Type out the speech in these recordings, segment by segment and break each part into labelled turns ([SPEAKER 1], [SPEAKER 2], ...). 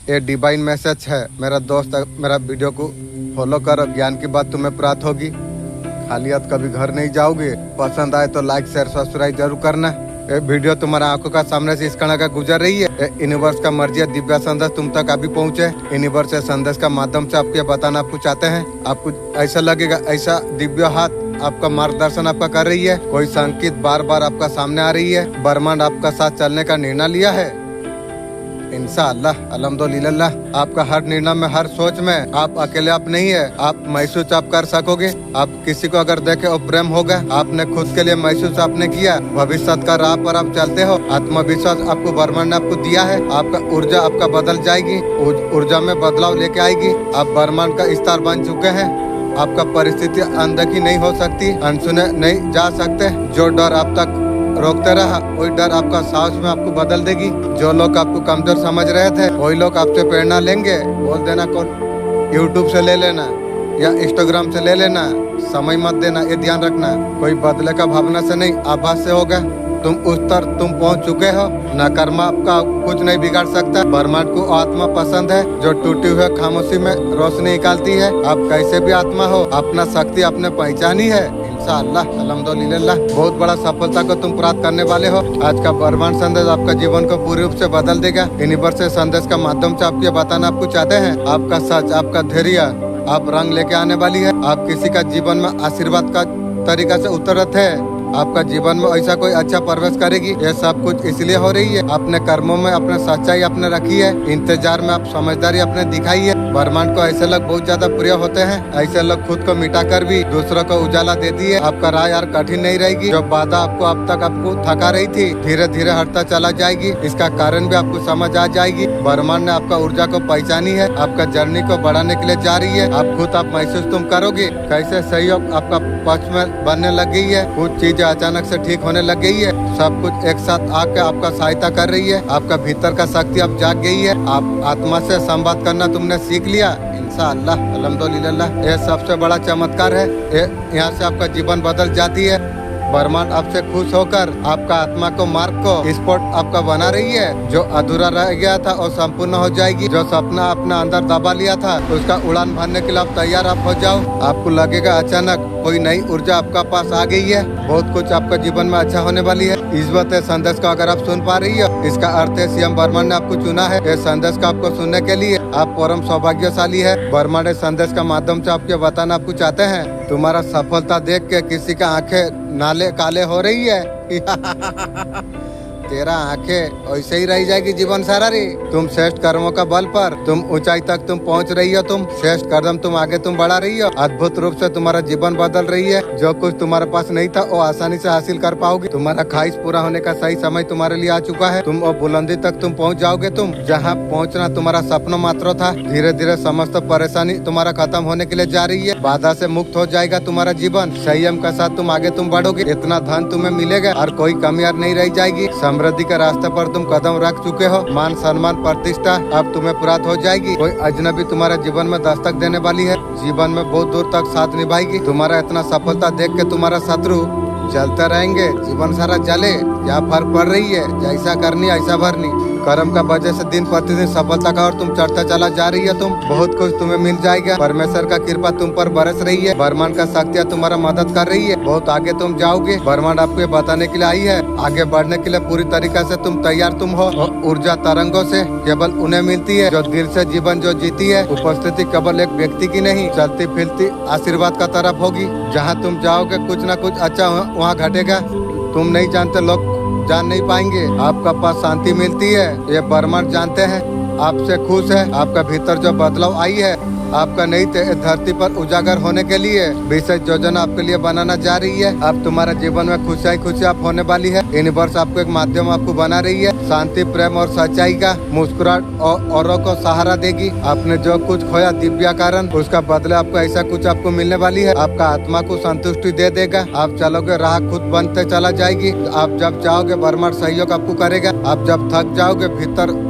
[SPEAKER 1] ये divine message है मेरा दोस्त। मेरा वीडियो को फॉलो करो, ज्ञान की बात तुम्हें प्राप्त होगी। खाली हाथ कभी घर नहीं जाओगे। पसंद आए तो लाइक शेयर सब्सक्राइब जरूर करना। ये वीडियो तुम्हारा आंखों का सामने से इस कणा का गुजर रही है। यूनिवर्स का मर्जी है दिव्य संदेश तुम तक अभी पहुंचे। यूनिवर्स से संदेश का माध्यम से आपको बताना आपको चाहते हैं। आपको ऐसा लगेगा ऐसा दिव्य हाथ आपका मार्गदर्शन आपका कर रही है। कोई संकेत बार बार आपका सामने आ रही है। ब्रह्मांड आपका साथ चलने का निर्णय लिया है। इंशाअल्लाह अल्हम्दुलिल्लाह। आपका हर निर्णय में, हर सोच में आप अकेले आप नहीं है। आप महसूस आप कर सकोगे। आप किसी को अगर देखे और प्रेम होगा। आपने खुद के लिए महसूस आपने किया। भविष्य का राह पर आप चलते हो। आत्मविश्वास आपको ब्रह्मांड ने आपको दिया है। आपका ऊर्जा आपका बदल जाएगी। ऊर्जा में बदलाव लेके आएगी। आप ब्रह्मांड का स्टार बन चुके हैं। आपका परिस्थिति अनदेखी नहीं हो सकती, अनसुने नहीं जा सकते। जो डर आप तक रोकते रहा वही डर आपका साहस में आपको बदल देगी। जो लोग आपको कमजोर समझ रहे थे वही लोग आपसे प्रेरणा लेंगे। बोल देना कौन यूट्यूब से ले लेना या इंस्टाग्राम से ले लेना, समय मत देना, ये ध्यान रखना। कोई बदले का भावना से नहीं, आभास से होगा। तुम उस तर तुम पहुंच चुके हो। नकर्मा आपका कुछ नहीं बिगाड़ सकता। ब्रह्मांड को आत्मा पसंद है जो टूटी हुई खामोशी में रोशनी निकालती है। आप कैसे भी आत्मा हो, अपना शक्ति आपने पहचानी है। इंशाअल्लाह अल्हम्दुलिल्लाह बहुत बड़ा सफलता को तुम प्राप्त करने वाले हो। आज का ब्रह्मांड संदेश आपका जीवन को पूरी रूप से बदल देगा। यूनिवर्स से संदेश का माध्यम से आपको बताना आपको चाहते हैं। आपका सच, आपका धैर्य आप रंग लेके आने वाली है। आप किसी का जीवन में आशीर्वाद का तरीका से उतरत है। आपका जीवन में ऐसा कोई अच्छा प्रवेश करेगी। ये सब कुछ इसलिए हो रही है अपने कर्मों में अपने सच्चाई अपने रखी है। इंतजार में आप समझदारी अपने दिखाई है। ब्रह्मांड को ऐसे लोग बहुत ज्यादा प्रिय होते हैं। ऐसे लोग खुद को मिटा कर भी दूसरों को उजाला देती है। आपका राह यार कठिन नहीं रहेगी। जो बाधा आपको अब तक आपको थका रही थी धीरे धीरे हटता चला जाएगी। इसका कारण भी आपको समझ आ जाएगी। ब्रह्मांड ने आपका ऊर्जा को पहचानी है। आपका जर्नी को बढ़ाने के लिए जा रही है। आप खुद आप महसूस तुम करोगे कैसे सहयोग आपका पक्ष में बनने लग गई है। कुछ चीजें अचानक से ठीक होने लग गई है। सब कुछ एक साथ आके आपका सहायता कर रही है। आपका भीतर का शक्ति अब जाग गई है। आप आत्मा से संवाद करना तुमने सीख लिया। इंशाअल्लाह अल्हम्दुलिल्लाह ये सबसे बड़ा चमत्कार है। यहाँ से आपका जीवन बदल जाती है। ब्रह्मांड आपसे खुश होकर आपका आत्मा को मार्ग को स्पॉट आपका बना रही है। जो अधूरा रह गया था और संपूर्ण हो जाएगी। जो सपना अपना अंदर दबा लिया था उसका उड़ान भरने के लिए आप तैयार आप हो जाओ। आपको लगेगा अचानक कोई नई ऊर्जा आपका पास आ गई है। बहुत कुछ आपका जीवन में अच्छा होने वाली है। इस बात संदेश को अगर आप सुन पा रही हो इसका अर्थ है सीएम ब्रह्मांड ने आपको चुना है। इस संदेश को आपको सुनने के लिए आप परम सौभाग्यशाली है। ब्रह्मांड संदेश का माध्यम से आपको बताना आपको चाहते हैं। तुम्हारा सफलता देख के किसी का आंखें नाले काले हो रही है। तेरा आंखें ऐसे ही रह जाएगी जीवन सारा रे। तुम श्रेष्ठ कर्मों का बल पर तुम ऊंचाई तक तुम पहुंच रही हो। तुम श्रेष्ठ कदम तुम आगे तुम बढ़ा रही हो। अद्भुत रूप से तुम्हारा जीवन बदल रही है। जो कुछ तुम्हारे पास नहीं था वो आसानी से हासिल कर पाओगे। तुम्हारा ख्वाहिश पूरा होने का सही समय तुम्हारे लिए आ चुका है। तुम वो बुलंदी तक तुम पहुँच जाओगे। तुम जहाँ पहुँचना तुम्हारा सपना मात्र था। धीरे धीरे समस्त परेशानी तुम्हारा खत्म होने के लिए जा रही है। बाधा से मुक्त हो जाएगा तुम्हारा जीवन। संयम के साथ तुम आगे तुम बढ़ोगे। इतना धन तुम्हें मिलेगा और कोई कमी यार नहीं रह जाएगी। समृद्धि के रास्ते पर तुम कदम रख चुके हो। मान सम्मान प्रतिष्ठा अब तुम्हें प्राप्त हो जाएगी। कोई अजनबी तुम्हारे जीवन में दस्तक देने वाली है। जीवन में बहुत दूर तक साथ निभाएगी। तुम्हारा इतना सफलता देख के तुम्हारा शत्रु चलते रहेंगे। जीवन सारा जले। क्या फर्क पड़ रही है, जैसा करनी ऐसा भरनी। कर्म का वजह से दिन प्रतिदिन सफलता का और तुम चढ़ता चला जा रही है। तुम बहुत कुछ तुम्हें मिल जाएगा। परमेश्वर का कृपा तुम पर बरस रही है। ब्रह्मांड का शक्तियाँ तुम्हारा मदद कर रही है। बहुत आगे तुम जाओगे। ब्रह्मांड आपको ये बताने के लिए आई है। आगे बढ़ने के लिए पूरी तरीका से तुम तैयार तुम हो। ऊर्जा तरंगों से केवल उन्हें मिलती है जो दिल से जीवन जो जीती है। उपस्थिति केवल एक व्यक्ति की नहीं, चलती फिरती आशीर्वाद का तरफ होगी। जहाँ तुम जाओगे कुछ न कुछ अच्छा वहाँ घटेगा। तुम नहीं जानते, लोग जान नहीं पाएंगे। आपका पास शांति मिलती है। ये ब्रह्मांड जानते हैं आपसे खुश है। आपका भीतर जो बदलाव आई है आपका नई धरती पर उजागर होने के लिए विशेष योजना आपके लिए बनाना जा रही है। अब तुम्हारा जीवन में खुशियाँ होने वाली है। यूनिवर्स आपको एक माध्यम आपको बना रही है। शांति, प्रेम और सच्चाई का मुस्कुराहट और औरों को सहारा देगी। आपने जो कुछ खोया दिव्या कारण उसका बदले आपको ऐसा कुछ आपको मिलने वाली है। आपका आत्मा को संतुष्टि दे देगा। आप चलोगे राह खुद बनते चला जाएगी। आप जब चाहोगे ब्रह्मांड सहयोग आपको करेगा। आप जब थक जाओगे भीतर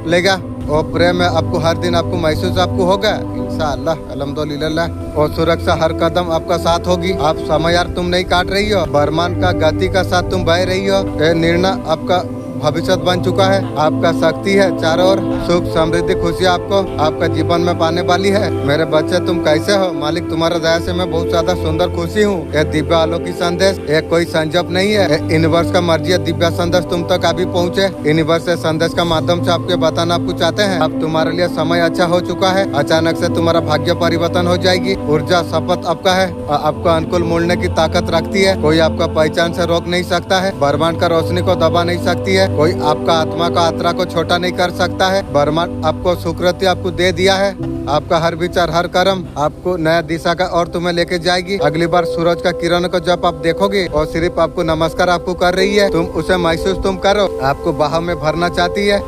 [SPEAKER 1] लेगा और प्रेम है आपको हर दिन आपको महसूस आपको होगा। इंशाअल्लाह अल्हम्दुलिल्लाह। और सुरक्षा हर कदम आपका साथ होगी। आप समय यार तुम नहीं काट रही हो। ब्रह्मांड का गति का साथ तुम बह रही हो। ये निर्णय आपका भविष्य बन चुका है। आपका शक्ति है चारों ओर, सुख समृद्धि खुशी आपको आपका जीवन में पाने वाली है। मेरे बच्चे तुम कैसे हो? मालिक तुम्हारा दया से मैं बहुत ज्यादा सुंदर खुशी हूँ। ये दिव्य अलौकिक संदेश ये कोई संजप नहीं है, यूनिवर्स का मर्जी है दिव्य संदेश तुम तक अभी पहुँचे। यूनिवर्स से संदेश का माध्यम से आपके बताना आपको चाहते हैं। अब तुम्हारे लिए समय अच्छा हो चुका है। अचानक से तुम्हारा भाग्य परिवर्तन हो जाएगी। ऊर्जा शपथ आपका है, आपको अनुकूल मोड़ने की ताकत रखती है। कोई आपका पहचान से रोक नहीं सकता है। ब्रह्मांड का रोशनी को दबा नहीं सकती है। कोई आपका आत्मा का यात्रा को छोटा नहीं कर सकता है। ब्रह्मांड आपको सुकृति आपको दे दिया है। आपका हर विचार हर कर्म आपको नया दिशा का और तुम्हें लेके जाएगी। अगली बार सूरज का किरण को जब आप देखोगे और सिर्फ आपको नमस्कार आपको कर रही है, तुम उसे महसूस तुम करो, आपको बाहों में भरना चाहती है।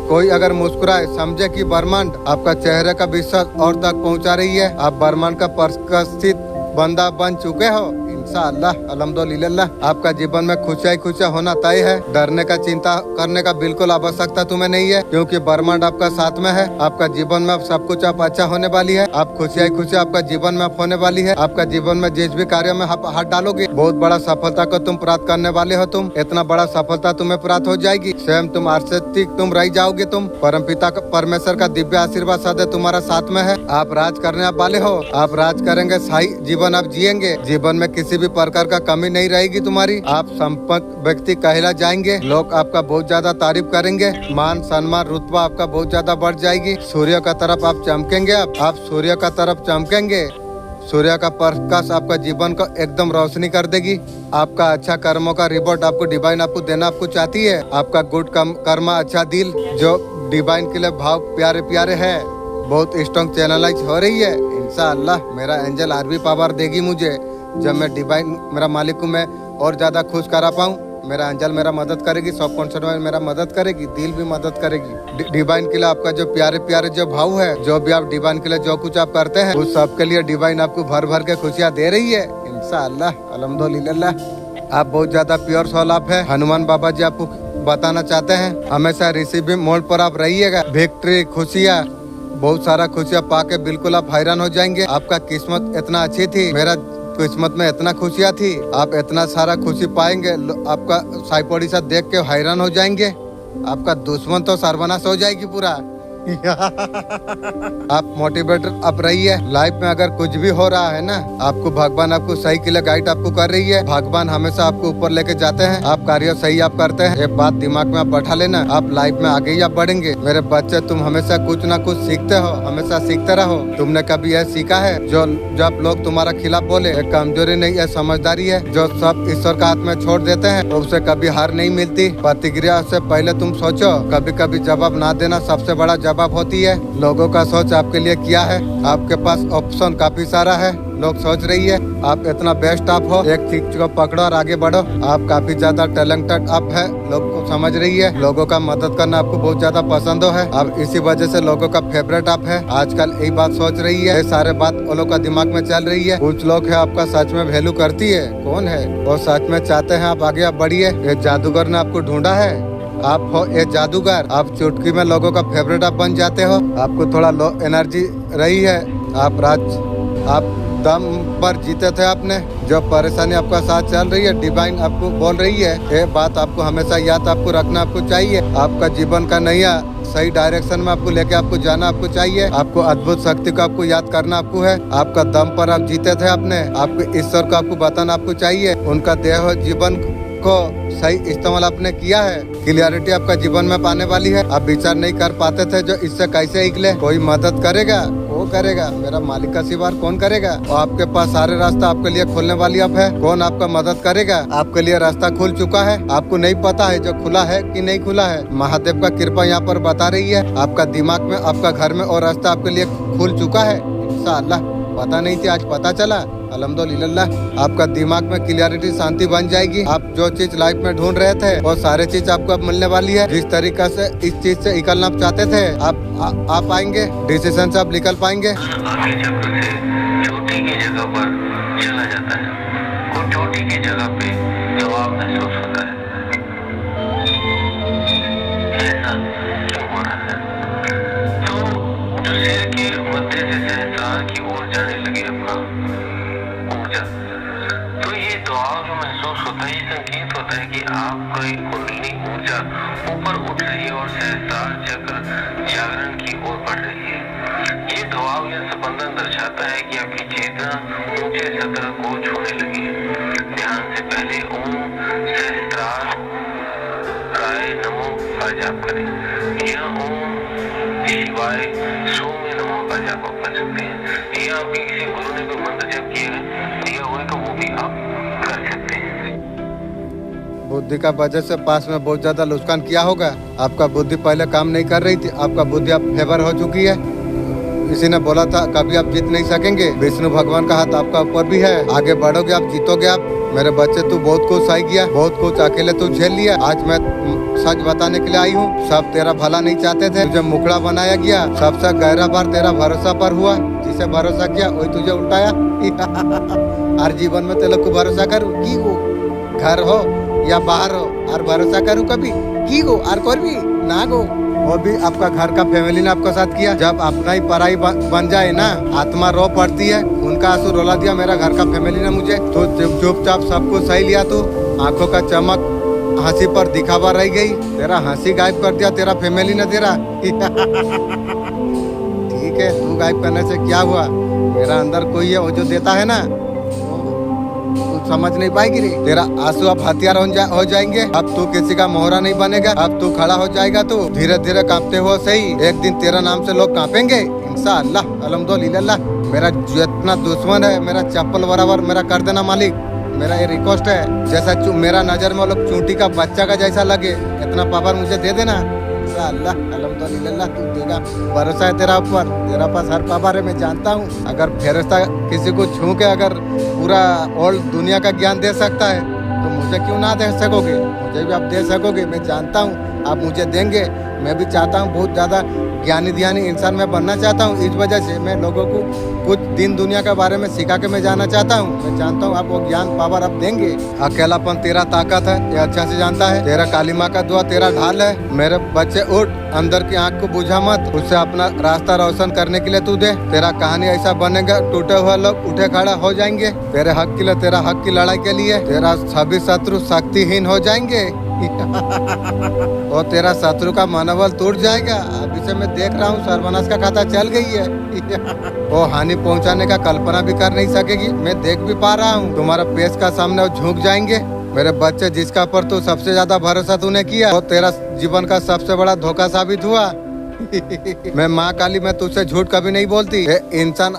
[SPEAKER 1] कोई अगर मुस्कुराए समझे कि ब्रह्मांड आपका चेहरे का विश्वास और तक पहुंचा रही है। आप ब्रह्मांड का प्रतिष्ठित बंदा बन चुके हो। इंशाअल्लाह अल्हम्दुलिल्लाह आपका जीवन में खुशियाँ होना तय है। डरने का चिंता करने का बिल्कुल आवश्यकता तुम्हें नहीं है, क्योंकि ब्रह्मांड आपका साथ में है। आपका जीवन में सब कुछ आप अच्छा होने वाली है। आप खुशियाँ आपका जीवन में होने वाली है। आपका जीवन में जिस भी कार्य में आप हाथ डालोगे बहुत बड़ा सफलता को तुम प्राप्त करने वाले हो। तुम इतना बड़ा सफलता तुम्हें प्राप्त हो जाएगी, स्वयं तुम आश्चर्यचकित तुम रह जाओगे। तुम परमपिता परमेश्वर का दिव्य आशीर्वाद सदैव तुम्हारा साथ में है। आप राज करने वाले हो। आप राज करेंगे, सही जीवन आप जिएंगे। जीवन में किसी भी प्रकार का कमी नहीं रहेगी तुम्हारी। आप संपन्न व्यक्ति कहला जाएंगे। लोग आपका बहुत ज्यादा तारीफ करेंगे। मान सम्मान रुतबा आपका बहुत ज्यादा बढ़ जाएगी। सूर्य का तरफ आप चमकेंगे। आप सूर्य का तरफ चमकेंगे। सूर्य का प्रकाश आपका जीवन को एकदम रोशनी कर देगी। आपका अच्छा कर्मों का रिपोर्ट आपको डिवाइन आपको देना आपको चाहती है। आपका गुड कर्म अच्छा दिल जो डिवाइन के लिए भाव प्यारे प्यारे है बहुत स्ट्रॉन्ग चैनलाइज हो रही है। इंशाअल्लाह मेरा एंजल आरबी पावर देगी मुझे। जब मैं डिवाइन मेरा मालिक को मैं और ज्यादा खुश करा पाऊँ, मेरा एंजल मेरा मदद करेगी। सब कॉन्सेप्ट में मेरा मदद करेगी। दिल भी मदद करेगी। डिवाइन के लिए आपका जो प्यारे प्यारे जो भाव है, जो भी आप डिवाइन के लिए जो कुछ आप करते हैं उस सब के लिए डिवाइन आपको भर भर के खुशियाँ दे रही है। इंशाअल्लाह अल्हम्दुलिल्लाह आप बहुत ज्यादा प्योर सोल आप है। हनुमान बाबा जी आपको बताना चाहते हैं हमेशा रिसीविंग मोड पर आप रहिएगा। विक्ट्री खुशियाँ बहुत सारा खुशियाँ पाके बिल्कुल आप हैरान हो जाएंगे। आपका किस्मत इतना अच्छी थी, मेरा किस्मत में इतना खुशियाँ थी। आप इतना सारा खुशी पाएंगे, आपका साइपोड़ी सा देख के हैरान हो जाएंगे। आपका दुश्मन तो सर्वनाश हो जाएगी पूरा। आप मोटिवेटर आप रहिए। लाइफ में अगर कुछ भी हो रहा है ना, आपको भगवान आपको सही के लिए गाइड आपको कर रही है। भगवान हमेशा आपको ऊपर लेके जाते हैं। आप कार्य सही आप करते हैं, ये बात दिमाग में आप बैठा लेना। आप लाइफ में आगे ही आप बढ़ेंगे। मेरे बच्चे तुम हमेशा कुछ ना कुछ सीखते हो, हमेशा सीखते रहो। तुमने कभी यह सीखा है जो जब लोग तुम्हारा खिलाफ बोले ये कमजोरी नहीं है समझदारी है। जो सब ईश्वर का हाथ में छोड़ देते हैं तो उसे कभी हार नहीं मिलती। प्रतिक्रिया से पहले तुम सोचो। कभी कभी जवाब ना देना सबसे बड़ा जवाब होती है। लोगों का सोच आपके लिए क्या है? आपके पास ऑप्शन काफी सारा है। लोग सोच रही है आप इतना बेस्ट आप हो, एक चीज को पकड़ो और आगे बढ़ो। आप काफी ज्यादा टैलेंटेड आप है, लोग को समझ रही है। लोगों का मदद करना आपको बहुत ज्यादा पसंद है। अब इसी वजह से लोगों का फेवरेट आप है। आजकल यही बात सोच रही है, ये सारे बात वो लोग का दिमाग में चल रही है। कुछ लोग है आपका सच में वैल्यू करती है। कौन है वो सच में चाहते हैं आप आगे आप बढ़िए। ये जादूगर ने आपको ढूंढा है, आप हो ये जादूगर। आप चुटकी में लोगों का फेवरेट आप बन जाते हो। आपको थोड़ा लो एनर्जी रही है। आप दम पर जीते थे आपने। जो परेशानी आपका साथ चल रही है डिवाइन आपको बोल रही है, ये बात आपको हमेशा याद आपको रखना आपको चाहिए। आपका जीवन का नैया सही डायरेक्शन में आपको लेके आपको जाना आपको चाहिए। आपको अद्भुत शक्ति को आपको याद करना आपको है। आपका दम पर आप जीते थे आपने। आपको ईश्वर को आपको बताना आपको चाहिए। उनका देह जीवन को सही इस्तेमाल आपने किया है। क्लियरिटी आपका जीवन में पाने वाली है। आप विचार नहीं कर पाते थे जो इससे कैसे निकले। कोई मदद करेगा वो करेगा, मेरा मालिक का सिवा कौन करेगा। और आपके पास सारे रास्ता आपके लिए खोलने वाली अब है। कौन आपका मदद करेगा? आपके लिए रास्ता खुल चुका है। आपको नहीं पता है जो खुला है कि नहीं खुला है। महादेव का कृपा यहाँ पर बता रही है। आपका दिमाग में आपका घर में और रास्ता आपके लिए खुल चुका है। इंशाअल्लाह पता नहीं थी, आज पता चला। अल्हम्दुलिल्लाह आपका दिमाग में क्लियरिटी शांति बन जाएगी। आप जो चीज लाइफ में ढूंढ रहे थे वो सारे चीज आपको अब मिलने वाली है। जिस तरीका से इस चीज से निकलना आप चाहते थे आप पाएंगे। डिसीजन से आप निकल पाएंगे।
[SPEAKER 2] चोटी की जगह पर चला जाता है। और चोटी की जगह पे जवाब महसूस होता है। ऐसा क्यों हो रहा है? तो जो सिर के मध्य से सहस्रार की ओर जाने लगे अपना ऊर्जा, तो ये दबाव जो महसूस होता है ये संकेत होता है कि आपका एक कुंडलिनी ऊर्जा बढ़ रही है। ये दबाव या स्पंदन दर्शाता है कि आपकी चेतना ऊंचे सतह को छूने लगी है। ध्यान से पहले ओम सहस्त्रार राय नमो का जाप करें या ओम शिवाय सौम्य नमो का जाप आप कर सकते हैं, या आपके किसी गुरु ने कोई मंत्र जप दिया हुआ है तो वो भी आप कर सकते हैं।
[SPEAKER 1] बुद्धि का वजह से पास में बहुत ज्यादा नुकसान किया होगा। आपका बुद्धि पहले काम नहीं कर रही थी, आपका बुद्धि अब फेवर हो चुकी है। किसी ने बोला था कभी आप जीत नहीं सकेंगे, विष्णु भगवान का हाथ आपका ऊपर भी है, आगे बढ़ोगे आप, जीतोगे आप। मेरे बच्चे तू बहुत कुछ सही किया, बहुत कुछ अकेले तू झेल लिया। आज मैं सच बताने के लिए आई हूँ, सब तेरा भला नहीं चाहते थे, तुझे मुखड़ा बनाया गया, सबसे गहरा बार तेरा भरोसा पर हुआ, जिसे भरोसा किया वही तुझे उल्टाया। हर जीवन में तेरे को भरोसा करूँ की हो, घर हो या बाहर हो, और भरोसा करूँ कभी की हो और कोई भी ना गो। वो भी आपका घर का फैमिली ने आपका साथ किया। जब अपना ही पराई बन जाए ना, आत्मा रो पड़ती है, उनका आंसू रोला दिया मेरा घर का फैमिली ने मुझे, तो चुपचाप सब कुछ सही लिया। तू आंखों का चमक हंसी पर दिखावा रह गई, तेरा हंसी गायब कर दिया तेरा फैमिली ने तेरा। ठीक है, तू गायब करने से क्या हुआ, मेरा अंदर कोई है वो जो देता है ना, समझ नहीं पाएगी रे। तेरा आंसू अब हथियार हो जाएंगे, अब तू किसी का मोहरा नहीं बनेगा, अब तू खड़ा हो जाएगा। तू धीरे धीरे कांपते हो सही, एक दिन तेरा नाम से लोग कांपेंगे इंशाअल्लाह। अल्हम्दुलिल्लाह। मेरा जितना दुश्मन है मेरा चप्पल बराबर मेरा कर देना मालिक, मेरा ये रिक्वेस्ट है। जैसा मेरा नजर में वो लोग चूंटी का बच्चा का जैसा लगे, इतना पावर मुझे दे देना इंशाअल्लाह। अल्हम्दुलिल्लाह तू देगा, भरोसा है तेरा ऊपर, तेरा पास हर पावर है, मैं जानता हूँ। अगर फेरिस्ता किसी को छू के अगर पूरा ओल्ड दुनिया का ज्ञान दे सकता है तो मुझे क्यों ना दे सकोगे, मुझे भी आप दे सकोगे, मैं जानता हूँ आप मुझे देंगे। मैं भी चाहता हूँ बहुत ज़्यादा ज्ञानी ध्यानी इंसान मैं बनना चाहता हूँ, इस वजह से मैं लोगों को कुछ दिन दुनिया के बारे में सिखा के मैं जाना चाहता हूँ। मैं जानता हूँ आप वो ज्ञान पावर आप देंगे। अकेलापन तेरा ताकत है, ये अच्छा से जानता है, तेरा काली माँ का दुआ तेरा ढाल है। मेरे बच्चे उठ, अंदर की आँख को बुझा मत, उससे अपना रास्ता रोशन करने के लिए तू दे। तेरा कहानी ऐसा बनेगा, टूटे हुए लोग उठे खड़ा हो जाएंगे तेरे हक के लिए, तेरा हक की लड़ाई के लिए। तेरा सभी शत्रु शक्तिहीन हो जाएंगे और तेरा शत्रु का मनोबल टूट जाएगा। अभी से मैं देख रहा हूँ सर्वनाश का खाता चल गई है। वो हानि पहुँचाने का कल्पना भी कर नहीं सकेगी, मैं देख भी पा रहा हूँ। तुम्हारा पेश का सामने वो झुक जाएंगे। मेरे बच्चे, जिसका पर तू सबसे ज्यादा भरोसा तूने किया वो तेरा जीवन का सबसे बड़ा धोखा साबित हुआ। मैं माँ काली, मैं तुझसे झूठ कभी नहीं बोलती। इंसान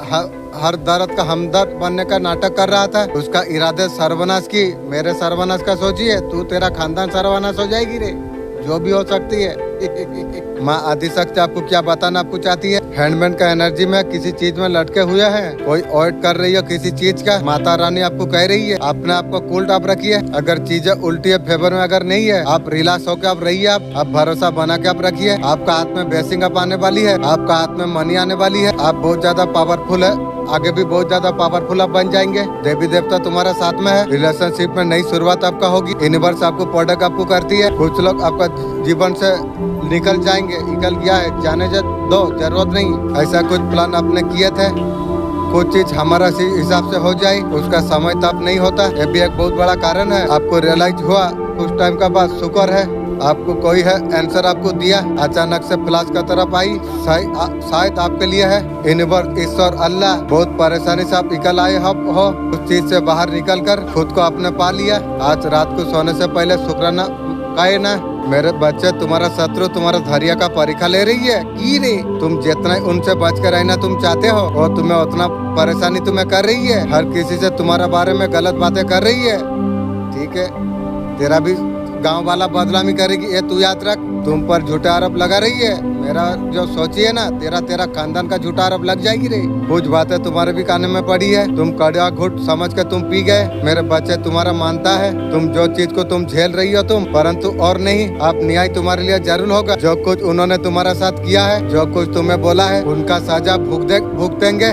[SPEAKER 1] हर दर्द का हमदर्द बनने का नाटक कर रहा था, उसका इरादे सर्वनाश की, मेरे सर्वनाश का सोचिए, तू तेरा खानदान सर्वनाश हो जाएगी रे, जो भी हो सकती है। माँ आदिशक्ति आपको क्या बताना आपको चाहती है, हैंडमैन का एनर्जी में किसी चीज में लटके हुए हैं, कोई ऑइट कर रही है किसी चीज का। माता रानी आपको कह रही है अपने आप को कूल आप रखिए, अगर चीजें उल्टी है फेवर में अगर नहीं है, आप रिलैक्स होकर आप रहिए, आप भरोसा बना के आप रखिए। आपका हाथ में ब्लेसिंग अप आने वाली है, आपका हाथ में मनी आने वाली है, आप बहुत ज्यादा पावरफुल है, आगे भी बहुत ज्यादा पावरफुल आप बन जाएंगे। देवी देवता तुम्हारा साथ में है, रिलेशनशिप में नई शुरुआत आपका होगी, यूनिवर्स आपको प्रोडक्ट आपको करती है। कुछ लोग आपका जीवन से निकल जाएंगे, निकल गया है, जाने दो, जरूरत नहीं। ऐसा कुछ प्लान आपने किए थे, कुछ चीज हमारा हिसाब से हो जाए, उसका समय तब नहीं होता, ये भी एक बहुत बड़ा कारण है। आपको रियलाइज हुआ कुछ टाइम का बाद, शुक्र है आपको कोई है आंसर आपको दिया, अचानक से फ्लैश का तरफ आई, शायद आपके लिए है यूनिवर्स, ईश्वर, अल्लाह। बहुत परेशानी से आप निकल आए हो, उस चीज से बाहर निकल कर खुद को आपने पा लिया। आज रात को सोने से पहले शुक्राना कहे ना। मेरे बच्चे, तुम्हारा शत्रु तुम्हारा धैर्य का परीक्षा ले रही है की रे, तुम जितना उनसे बच कर रहना तुम चाहते हो और तुम्हें उतना परेशानी तुम्हें कर रही है, हर किसी से तुम्हारे बारे में गलत बातें कर रही है। ठीक है, तेरा भी गांव वाला बदनामी करेगी, ये तू याद रख। तुम पर झूठा आरोप लगा रही है, मेरा जो सोची है ना, तेरा खानदान का झूठा आरोप लग जाएगी रे। कुछ बातें तुम्हारे भी कान में पड़ी है, तुम कड़वा घुट समझ के तुम पी गए। मेरे बच्चे, तुम्हारा मानता है, तुम जो चीज को तुम झेल रही हो तुम, परंतु और नहीं, आप न्याय तुम्हारे लिए जरूर होगा। जो कुछ उन्होंने तुम्हारा साथ किया है, जो कुछ तुम्हें बोला है, उनका सजा भुगतेंगे।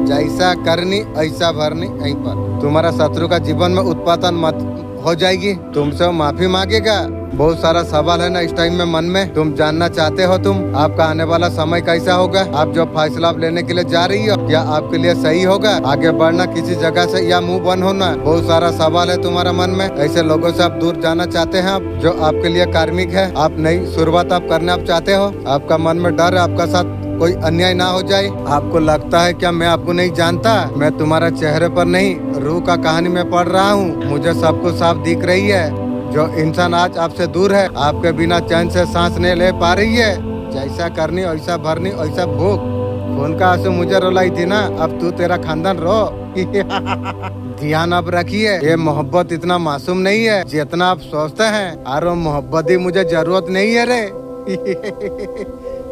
[SPEAKER 1] जैसा करनी ऐसा भरनी, यहीं पर। तुम्हारा शत्रु का जीवन में उत्पादन मत हो जाएगी। तुमसे वो माफी मांगेगा। बहुत सारा सवाल है ना इस टाइम में मन में। तुम जानना चाहते हो तुम आपका आने वाला समय कैसा होगा, आप जो फैसला आप लेने के लिए जा रही हो क्या आपके लिए सही होगा, आगे बढ़ना किसी जगह से या मुंह बंद होना। बहुत सारा सवाल है तुम्हारा मन में। ऐसे लोगों से आप दूर जाना चाहते हैं आप जो आपके लिए कार्मिक है। आप नई शुरुआत आप करना आप चाहते हो। आपका मन में डर है आपका साथ कोई अन्याय ना हो जाए। आपको लगता है क्या मैं आपको नहीं जानता, मैं तुम्हारा चेहरे पर नहीं रूह का कहानी में पढ़ रहा हूँ। मुझे सब कुछ साफ दिख रही है। जो इंसान आज आपसे दूर है, आपके बिना चैन से सांस नहीं ले पा रही है। जैसा करनी वैसा भरनी वैसा भूख। खून का आंसू मुझे रुलाई थी ना, अब तू तेरा खानदान रो। ध्यान अब रखिए, ये मोहब्बत इतना मासूम नहीं है जितना आप सोचते हैं। और वो मोहब्बत ही मुझे जरूरत नहीं है रे।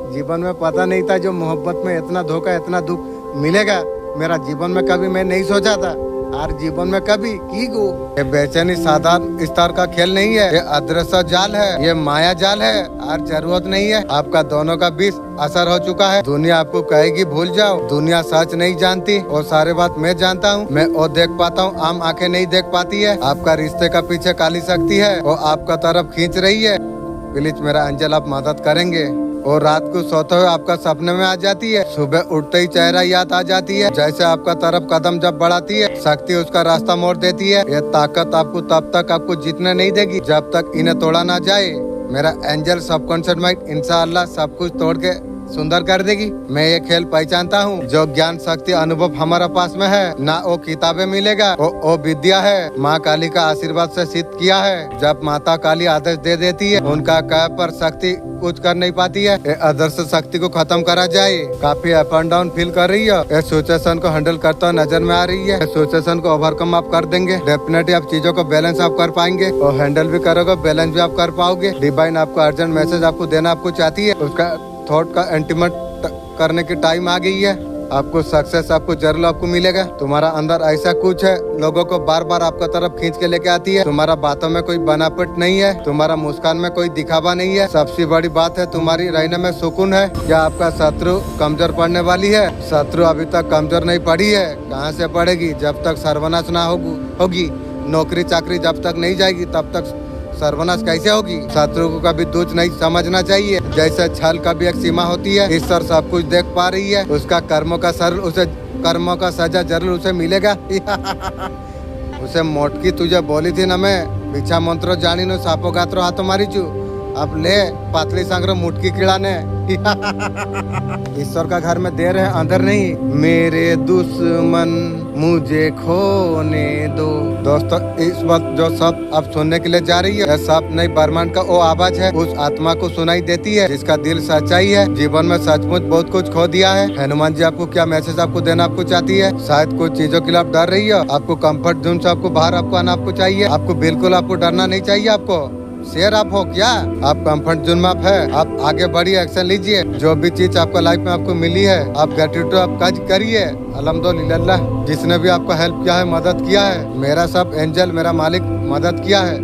[SPEAKER 1] जीवन में पता नहीं था जो मोहब्बत में इतना धोखा इतना दुख मिलेगा। मेरा जीवन में कभी मैं नहीं सोचा था और जीवन में कभी की गो। ये बेचैनी साधारण स्तर का खेल नहीं है, ये अदृश्य जाल है, ये माया जाल है। और जरूरत नहीं है, आपका दोनों का बीच असर हो चुका है। दुनिया आपको कहेगी भूल जाओ, दुनिया सच नहीं जानती। वो सारे बात मैं जानता हूँ, मैं वो देख पाता हूँ, आम आंखें नहीं देख पाती है। आपका रिश्ते का पीछे काली शक्ति है, वो आपका तरफ खींच रही है। प्लीज मेरा अंजल आप मदद करेंगे। और रात को सोते हुए आपका सपने में आ जाती है, सुबह उठते ही चेहरा याद आ जाती है। जैसे आपका तरफ कदम जब बढ़ाती है, शक्ति उसका रास्ता मोड़ देती है। ये ताकत आपको तब तक आपको जीतने नहीं देगी जब तक इन्हें तोड़ा ना जाए। मेरा एंजल सबकॉन्शियस माइंड इंशाअल्लाह सब कुछ तोड़ के सुंदर कर देगी। मैं ये खेल पहचानता हूँ। जो ज्ञान शक्ति अनुभव हमारा पास में है ना, वो किताबें मिलेगा, वो विद्या है। माँ काली का आशीर्वाद से सिद्ध किया है। जब माता काली आदेश दे देती है, उनका कह पर शक्ति कुछ कर नहीं पाती है। ये अदर्श शक्ति को खत्म करा जाए। काफी अप एंड डाउन फील कर रही है, इस सिचुएशन को हैंडल करता हुआ नजर में आ रही है। इस सिचुएशन को ओवरकम आप कर देंगे। डेफिनेटली आप चीजों को बैलेंस आप कर पाएंगे और हैंडल भी करोगे, बैलेंस भी आप कर पाओगे। डिवाइन आपको अर्जेंट मैसेज आपको देना आपको चाहती है। उसका थॉट का इंटीमेट करने की टाइम आ गई है। आपको सक्सेस आपको जरूर आपको मिलेगा। तुम्हारा अंदर ऐसा कुछ है, लोगों को बार बार आपका तरफ खींच के लेके आती है। तुम्हारा बातों में कोई बनावट नहीं है, तुम्हारा मुस्कान में कोई दिखावा नहीं है। सबसे बड़ी बात है तुम्हारी रहने में सुकून है। क्या आपका शत्रु कमजोर पड़ने वाली है? शत्रु अभी तक कमजोर नहीं पड़ी है। कहाँ से पड़ेगी? जब तक सर्वनाश ना होगी। नौकरी चाकरी जब तक नहीं जाएगी तब तक सर्वनाश कैसे होगी? शत्रु को कभी तुच्छ नहीं समझना चाहिए। जैसे छल का भी एक सीमा होती है, ईश्वर सब कुछ देख पा रही है। उसका कर्मों का सजा जरूर उसे मिलेगा। उसे मोटकी तुझे बोली थी ना, मैं पीछा मंत्रो जानी नो सापो गात्रो हाथों मारी चू। अब ले पातली सांगरो मुटकी किड़ाने। ईश्वर का घर में देर है अंदर नहीं। मेरे दुश्मन मुझे खोने दो। दोस्तों इस वक्त जो सब अब सुनने के लिए जा रही है, सब नई ब्रह्मांड का वो आवाज है, उस आत्मा को सुनाई देती है जिसका दिल सच्चाई है। जीवन में सचमुच बहुत कुछ खो दिया है। हनुमान जी आपको क्या मैसेज आपको देना आपको चाहती है? शायद कुछ चीजों के लिए आप डर रही हो। आपको कंफर्ट जोन से आपको बाहर आपको आना आपको चाहिए। आपको बिल्कुल आपको डरना नहीं चाहिए। आपको शेर आप हो क्या? आप कंफर्ट जोन में आप है। आप आगे बढ़िए, एक्शन लीजिए। जो भी चीज आपको लाइफ में आपको मिली है, आप ग्रेटिट्यूड आप काज करिए। अल्हम्दुलिल्लाह जिसने भी आपको हेल्प किया है, मदद किया है, मेरा सब एंजल मेरा मालिक मदद किया है।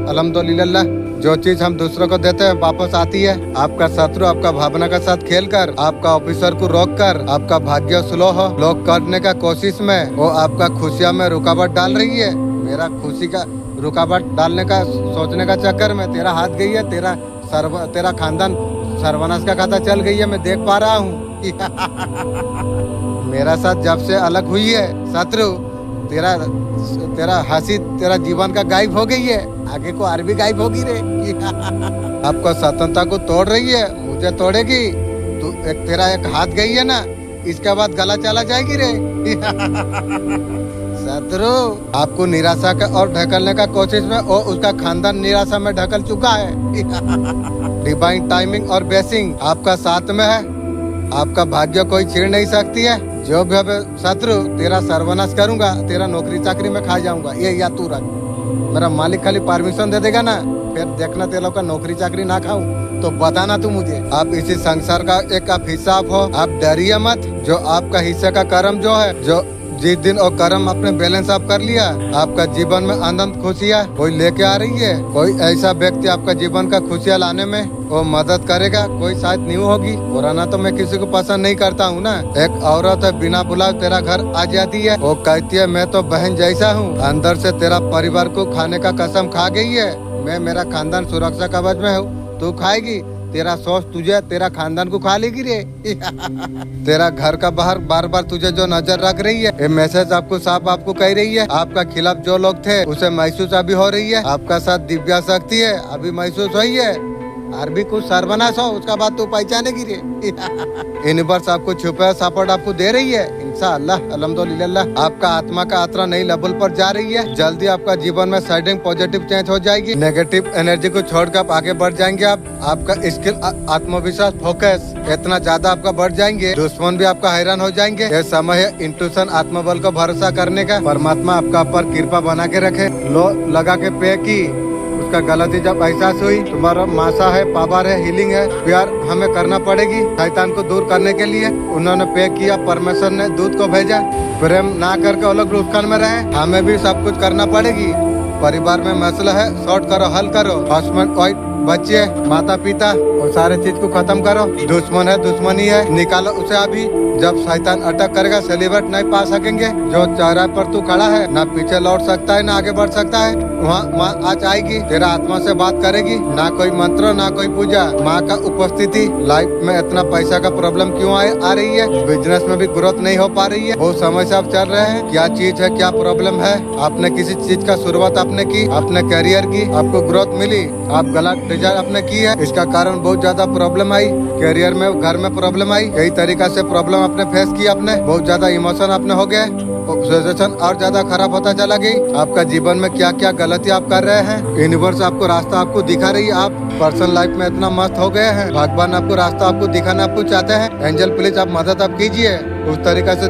[SPEAKER 1] अल्हम्दुलिल्लाह जो चीज हम दूसरों को देते हैं वापस आती है। आपका शत्रु आपका भावना के साथ खेलकर, आपका ऑफिसर को रोककर, आपका भाग्य स्लो हो लोग करने का कोशिश में, वो आपका खुशियां में रुकावट डाल रही है। मेरा खुशी का रुकावट डालने का सोचने का चक्कर में तेरा हाथ गई है। तेरा खानदान सर्वनाश का खाता चल गई है, मैं देख पा रहा हूँ। मेरा साथ जब से अलग हुई है शत्रु, तेरा हंसी तेरा जीवन का गायब हो गई है। आगे को और भी गायब होगी रे। आपको स्वतंत्रता को तोड़ रही है, मुझे तोड़ेगी। तू तेरा एक हाथ गई है ना, इसके बाद गला चला जाएगी रे। शत्रु आपको निराशा का और ढकलने का कोशिश में, और उसका खानदान निराशा में ढकल चुका है। डिवाइन टाइमिंग और ब्लेसिंग आपका साथ में है। आपका भाग्य कोई छीन नहीं सकती है। जो भी अब शत्रु तेरा सर्वनाश करूंगा, तेरा नौकरी चाकरी में खा जाऊंगा, ये या तू रख। मेरा मालिक खाली परमिशन दे देगा ना, फिर देखना तेरा का नौकरी चाकरी ना खाऊं तो बताना तू मुझे। आप इसी संसार का एक आप हिस्सा हो। आप डरिए मत। जो आपका हिस्से का कर्म जो है, जो जिस दिन और कर्म अपने बैलेंस आप कर लिया, आपका जीवन में आनंद खुशियाँ कोई लेके आ रही है। कोई ऐसा व्यक्ति आपका जीवन का खुशियाँ लाने में वो मदद करेगा, कोई शायद न्यू होगी। पुराना तो मैं किसी को पसंद नहीं करता हूँ ना। एक औरत है बिना बुलाए तेरा घर आ जाती है, वो कहती है मैं तो बहन जैसा हूँ, अंदर से तेरा परिवार को खाने का कसम खा गई है। मैं मेरा खानदान सुरक्षा कवच में हूँ, तू खाएगी, तेरा सोच तुझे तेरा खानदान को खा लेगी रे। तेरा घर का बाहर बार बार तुझे जो नजर रख रही है, ये मैसेज आपको साफ आपको कह रही है, आपका खिलाफ जो लोग थे उसे महसूस अभी हो रही है। आपका साथ दिव्या शक्ति है, अभी महसूस हुई है। और भी कुछ सर्वनाश हो उसका बात तू पहचानेगी रे। यूनिवर्स आपको छुपा सपोर्ट आपको दे रही है। इंशाअल्लाह अल्हम्दुलिल्लाह आपका आत्मा का यात्रा नई लेवल पर जा रही है। जल्दी आपका जीवन में सडन पॉजिटिव चेंज हो जाएगी। नेगेटिव एनर्जी को छोड़कर आप आगे बढ़ जाएंगे। आपका स्किल, आत्मविश्वास, फोकस इतना ज्यादा आपका बढ़ जाएंगे, दुश्मन भी आपका हैरान हो जाएंगे। यह समय है इंट्यूशन, आत्मबल को भरोसा करने का। परमात्मा आपका ऊपर कृपा बना के रखे। लो लगा के पे की उसका गलती जब एहसास हुई, तुम्हारा मासा है, पावर है, हीलिंग है, प्यार हमें करना पड़ेगी शैतान को दूर करने के लिए। उन्होंने पे किया, परमेश्वर ने दूध को भेजा। प्रेम ना करके वो लोग रुस्कान में रहे, हमें भी सब कुछ करना पड़ेगी। परिवार में मसला है, सॉर्ट करो, हल करो। हस्बैंड वाइफ, बच्चे, माता पिता, और सारे चीज को खत्म करो। दुश्मन है, दुश्मनी है, निकालो उसे अभी। जब शैतान अटक करेगा, सेलिब्रेट नहीं पा सकेंगे। जो चौराहे पर तू खड़ा है, ना पीछे लौट सकता है, ना आगे बढ़ सकता है। वहाँ माँ आज आएगी, तेरा आत्मा से बात करेगी। ना कोई मंत्र, ना कोई पूजा, माँ का उपस्थिति। लाइफ में इतना पैसा का प्रॉब्लम क्यों आ रही है? बिजनेस में भी ग्रोथ नहीं हो पा रही है। बहुत समय से आप चल रहे हैं, क्या चीज है, क्या प्रॉब्लम है? आपने किसी चीज का शुरुआत आपने की, अपने करियर की, आपको ग्रोथ मिली, आप गलत डिजाइन आपने की है, इसका कारण बहुत ज्यादा प्रॉब्लम आई। करियर में, घर में प्रॉब्लम आई, कई तरीका से प्रॉब्लम आपने फेस की। आपने बहुत ज्यादा इमोशन आपने हो गए, सिचुएशन और ज्यादा खराब होता चला गई। आपका जीवन में क्या क्या गलती आप कर रहे हैं, यूनिवर्स आपको रास्ता आपको दिखा रही है। आप पर्सनल लाइफ में इतना मस्त हो गए हैं, भगवान आपको रास्ता आपको दिखाना आपको चाहते हैं। एंजल प्लीज आप मदद आप कीजिए। उस तरीका से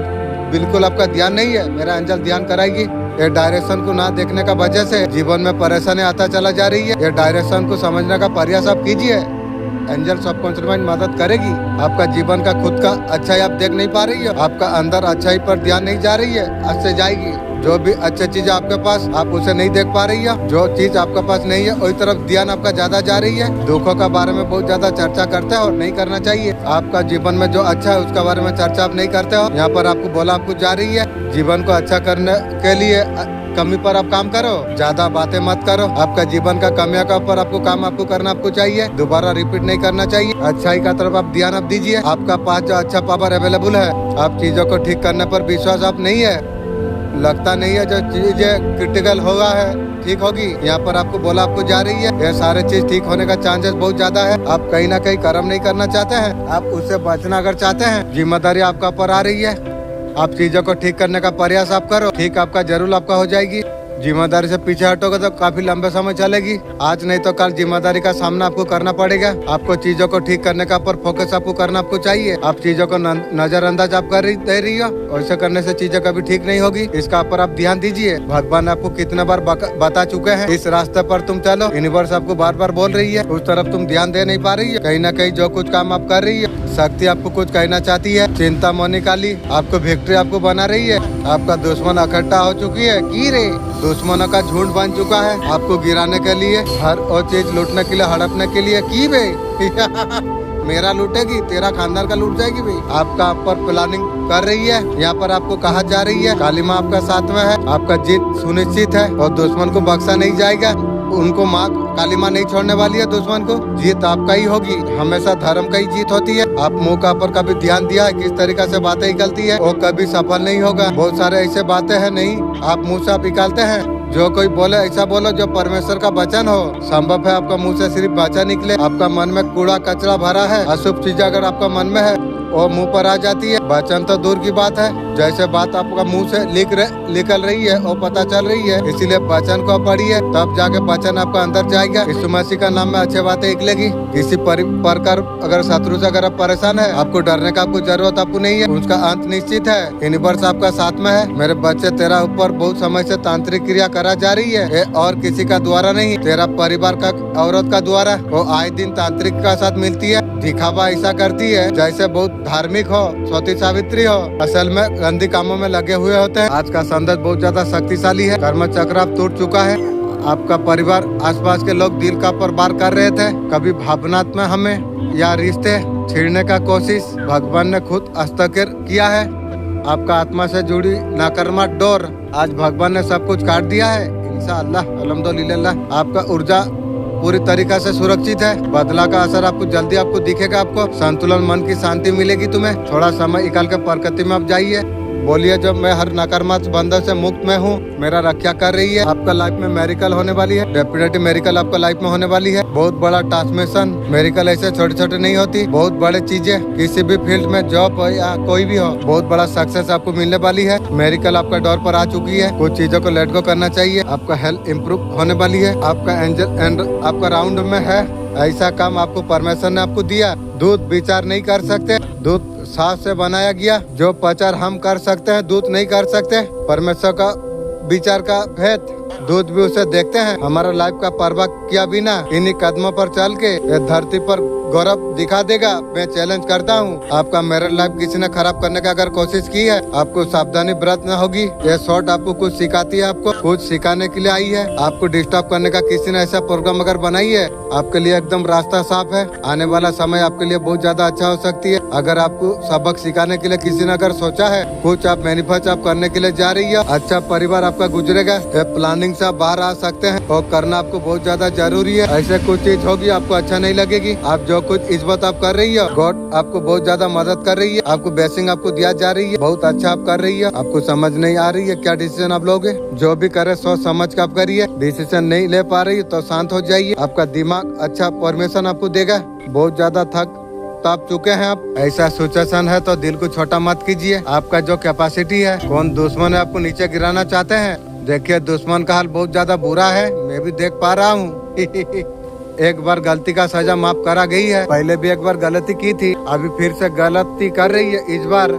[SPEAKER 1] बिल्कुल आपका ध्यान नहीं है, मेरा एंजल ध्यान कराएगी। ये डायरेक्शन को ना देखने का वजह से जीवन में परेशानी आता चला जा रही है। ये डायरेक्शन को समझने का प्रयास आप कीजिए, एंजल सबकॉन्शियस माइंड मदद करेगी। आपका जीवन का खुद का अच्छाई आप देख नहीं पा रही है, आपका अंदर अच्छाई पर ध्यान नहीं जा रही है, अच्छे जाएगी। जो भी अच्छी चीज आपके पास, आप उसे नहीं देख पा रही है। जो चीज आपके पास नहीं है, वही तरफ ध्यान आपका ज्यादा जा रही है। दुखों का बारे में बहुत ज्यादा चर्चा करते हो और नहीं करना चाहिए। आपका जीवन में जो अच्छा है उसका बारे में चर्चा आप नहीं करते हो। यहाँ पर आपको बोला आपको जा रही है। जीवन को अच्छा करने के लिए कमी पर आप काम करो, ज्यादा बातें मत करो। आपका जीवन का कमियों का ऊपर आपको काम आपको करना आपको चाहिए, दोबारा रिपीट नहीं करना चाहिए। अच्छाई का तरफ आप ध्यान आप दीजिए। आपका पास जो अच्छा पावर अवेलेबल है, आप चीजों को ठीक करने पर विश्वास आप नहीं है, लगता नहीं है जो चीजें क्रिटिकल होगा है ठीक होगी। यहाँ पर आपको बोला आपको जा रही है, ये सारे चीज ठीक होने का चांसेस बहुत ज्यादा है। आप कहीं ना कहीं कर्म नहीं करना चाहते हैं, आप उससे बचना अगर चाहते हैं, जिम्मेदारी आपका ऊपर आ रही है। आप चीजों को ठीक करने का प्रयास आप करो, ठीक आपका जरूर आपका हो जाएगी। जिम्मेदारी से पीछे हटोगे तो काफी लंबे समय चलेगी। आज नहीं तो कल जिम्मेदारी का सामना आपको करना पड़ेगा। आपको चीजों को ठीक करने का पर फोकस आपको करना आपको चाहिए। आप चीजों को नजरअंदाज आप कर दे रही हो, ऐसे करने से चीजें कभी ठीक नहीं होगी। इसका ऊपर आप ध्यान दीजिए। भगवान आपको कितने बार बता चुके हैं, इस रास्ते पर तुम चलो। यूनिवर्स आपको बार बार बोल रही है, उस तरफ तुम ध्यान दे नहीं पा रही है। कहीं ना कहीं जो कुछ काम आप कर रही है, शक्ति आपको कुछ कहना चाहती है। चिंता मोनिकाली आपको विक्ट्री आपको बना रही है। आपका दुश्मन इकट्ठा हो चुकी है, की रे दुश्मनों का झुंड बन चुका है आपको गिराने के लिए, हर और चीज लूटने के लिए, हड़पने के लिए। की बे मेरा लूटेगी, तेरा खानदान का लूट जाएगी भाई। आपका ऊपर प्लानिंग कर रही है। यहाँ पर आपको कहा जा रही है, काली माँ आपका साथ में है, आपका जीत सुनिश्चित है और दुश्मन को बख्शा नहीं जाएगा। उनको माँ काली माँ नहीं छोड़ने वाली है। दुश्मन को जीत आपका ही होगी। हमेशा धर्म का ही जीत होती है। आप मुँह का पर कभी ध्यान दिया है किस तरीका से बातें निकलती है, वो कभी सफल नहीं होगा। बहुत सारे ऐसे बातें हैं, नहीं आप मुँह से आप निकालते हैं। जो कोई बोले ऐसा बोलो जो परमेश्वर का वचन हो। संभव है आपका मुंह से सिर्फ वचन निकले, आपका मन में कूड़ा कचरा भरा है, अशुभ चीज अगर आपका मन में है वो मुंह पर आ जाती है। वचन तो दूर की बात है, जैसे बात आपका मुंह से निकल रही है वो पता चल रही है। इसीलिए वचन को पढ़िए, तब जाके वचन आपका अंदर जाएगा। यीशु मसीह का नाम में अच्छी बातें निकलेगी। किसी प्रकार अगर शत्रु से अगर आप परेशान है, आपको डरने का आपको जरूरत आपको नहीं है, उसका अंत निश्चित है। यूनिवर्स आपका साथ में है। मेरे बच्चे, तेरा ऊपर बहुत समय से तांत्रिक क्रिया करा जा रही है, ये और किसी का द्वारा नहीं, तेरा परिवार का औरत का द्वारा। वो आए दिन तांत्रिक का साथ मिलती है, दिखावा ऐसा करती है जैसे बहुत धार्मिक हो, सती सावित्री हो, असल में गंदी कामों में लगे हुए होते हैं। आज का संदेश बहुत ज्यादा शक्तिशाली है। कर्म चक्र अब टूट चुका है। आपका परिवार, आसपास के लोग दिल का प्रहार कर रहे थे, कभी भावनात्मक हमें या रिश्ते छीनने का कोशिश भगवान ने खुद हस्तक्षेप किया है। आपका आत्मा से जुड़ी नकारात्मक डोर आज भगवान ने सब कुछ काट दिया है। इंशाअल्लाह, अल्हम्दुलिल्लाह। आपका ऊर्जा पूरी तरीका से सुरक्षित है। बदला का असर आपको जल्दी आपको दिखेगा। आपको संतुलन, मन की शांति मिलेगी। तुम्हें थोड़ा समय निकाल के प्रकृति में आप जाइए, बोलिए जब मैं हर नकारात्मक बंधन से मुक्त में हूँ, मेरा रक्षा कर रही है। आपका लाइफ में मेरिकल होने वाली है, डेफिनेटली मेरिकल आपका लाइफ में होने वाली है। बहुत बड़ा ट्रांसमिशन मेरिकल ऐसे छोटे छोटे नहीं होती, बहुत बड़े चीजें किसी भी फील्ड में जॉब हो या कोई भी हो, बहुत बड़ा सक्सेस आपको मिलने वाली है। मेरिकल आपका डोर पर आ चुकी है। कुछ चीजों को लेट गो करना चाहिए। आपका हेल्थ इम्प्रूव होने वाली है। आपका एंजल एंड आपका राउंड में है। ऐसा काम आपको परमेश्वर ने आपको दिया। दूध विचार नहीं कर सकते, दूध सांस से बनाया गया। जो प्रचार हम कर सकते हैं, दूध नहीं कर सकते। परमेश्वर का विचार का भेद दूध भी उसे देखते हैं। हमारा लाइफ का परवाह किया बिना इन्हीं कदमों पर चल के ये धरती पर गौरव दिखा देगा। मैं चैलेंज करता हूँ, आपका मैरिड लाइफ किसी ने खराब करने का अगर कोशिश की है, आपको सावधानी बरतना होगी। ये शॉर्ट आपको कुछ सिखाती है, आपको कुछ सिखाने के लिए आई है। आपको डिस्टर्ब करने का किसी ने ऐसा प्रोग्राम अगर बनाई है, आपके लिए एकदम रास्ता साफ है। आने वाला समय आपके लिए बहुत ज्यादा अच्छा हो सकती है। अगर आपको सबक सिखाने के लिए किसी ने अगर सोचा है, कुछ आप मैनिफेस्ट आप करने के लिए जा रही है, अच्छा परिवार आपका गुजरेगा। प्लानिंग से आप बाहर आ सकते हैं और करना आपको बहुत ज्यादा जरूरी है। ऐसे कुछ चीज होगी आपको अच्छा नहीं लगेगी। आप जो कुछ इस वक्त आप कर रही है, गॉड आपको बहुत ज्यादा मदद कर रही है। आपको ब्लेसिंग आपको दिया जा रही है, बहुत अच्छा आप कर रही है। आपको समझ नहीं आ रही है क्या डिसीजन आप लोगे। जो भी करे सोच समझ के आप करिए। डिसीजन नहीं ले पा रही तो शांत हो जाइए। आपका दिमाग अच्छा परमिशन आपको देगा। बहुत ज्यादा थक आप चुके हैं आप, ऐसा सिचुएशन है तो दिल को छोटा मत कीजिए। आपका जो कैपेसिटी है, कौन दुश्मन है आपको नीचे गिराना चाहते हैं, देखिए दुश्मन का हाल बहुत ज्यादा बुरा है, मैं भी देख पा रहा हूँ। एक बार गलती का सजा माफ करा गई है। पहले भी एक बार गलती की थी, अभी फिर से गलती कर रही है।